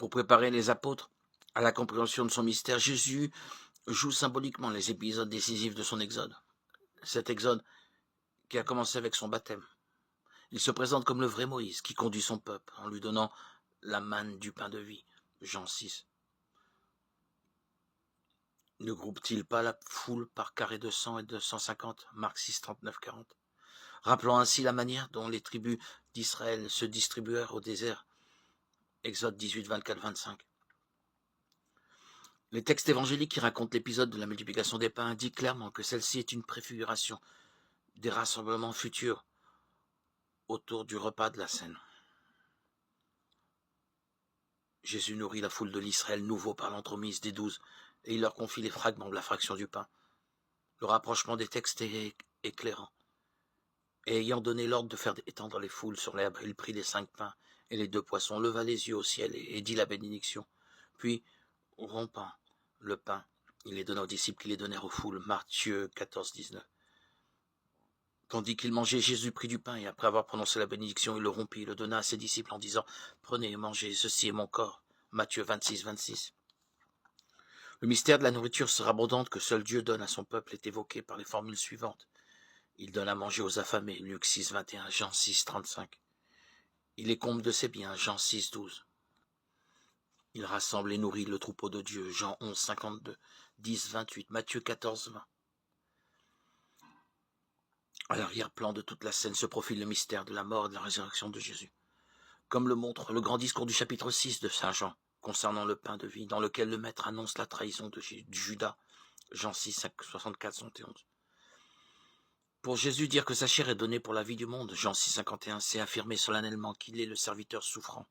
Pour préparer les apôtres à la compréhension de son mystère, Jésus joue symboliquement les épisodes décisifs de son exode. Cet exode qui a commencé avec son baptême. Il se présente comme le vrai Moïse qui conduit son peuple en lui donnant la manne du pain de vie. Jean 6. Ne groupe-t-il pas la foule par carré de 100 et de 150 Marc 6, 39, 40. Rappelant ainsi la manière dont les tribus d'Israël se distribuèrent au désert. Exode 18, 24, 25. Les textes évangéliques qui racontent l'épisode de la multiplication des pains indiquent clairement que celle-ci est une préfiguration des rassemblements futurs autour du repas de la Cène. Jésus nourrit la foule de l'Israël nouveau par l'entremise des 12 et il leur confie les fragments de la fraction du pain. Le rapprochement des textes est éclairant. Et ayant donné l'ordre de faire étendre les foules sur l'herbe, il prit les 5 pains et les 2 poissons, leva les yeux au ciel et dit la bénédiction. Puis, rompant le pain, il les donna aux disciples qui les donnèrent aux foules. Matthieu 14, 19. Tandis qu'il mangeait, Jésus prit du pain et après avoir prononcé la bénédiction, il le rompit et le donna à ses disciples en disant « Prenez et mangez, ceci est mon corps. » Matthieu 26, 26. Le mystère de la nourriture surabondante que seul Dieu donne à son peuple est évoqué par les formules suivantes. Il donne à manger aux affamés, Luc 6, 21, Jean 6, 35. Il les comble de ses biens, Jean 6, 12. Il rassemble et nourrit le troupeau de Dieu, Jean 11, 52, 10, 28, Matthieu 14, 20. À l'arrière-plan de toute la scène se profile le mystère de la mort et de la résurrection de Jésus. Comme le montre le grand discours du chapitre 6 de Saint Jean, concernant le pain de vie, dans lequel le maître annonce la trahison de Judas, Jean 6, 64, 71. Pour Jésus, dire que sa chair est donnée pour la vie du monde, Jean 6, 51, c'est affirmer solennellement qu'il est le serviteur souffrant,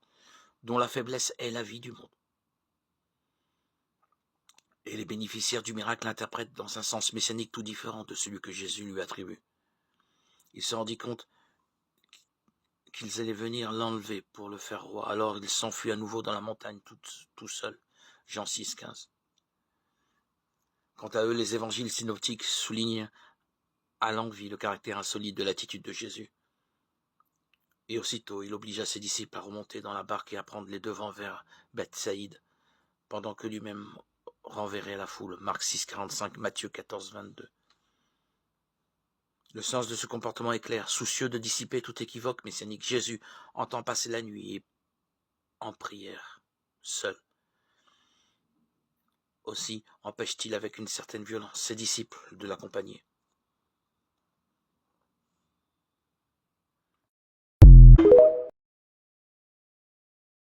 dont la faiblesse est la vie du monde. Et les bénéficiaires du miracle l'interprètent dans un sens messianique tout différent de celui que Jésus lui attribue. Il se rendit compte qu'ils allaient venir l'enlever pour le faire roi. Alors il s'enfuit à nouveau dans la montagne tout seul. Jean 6, 15. Quant à eux, les évangiles synoptiques soulignent à longue vie le caractère insolite de l'attitude de Jésus. Et aussitôt, il obligea ses disciples à remonter dans la barque et à prendre les devants vers Bethsaïde, pendant que lui-même renverrait la foule. Marc 6, 45, Matthieu 14, 22. Le sens de ce comportement est clair. Soucieux de dissiper tout équivoque messianique, Jésus entend passer la nuit et en prière, seul. Aussi empêche-t-il avec une certaine violence ses disciples de l'accompagner.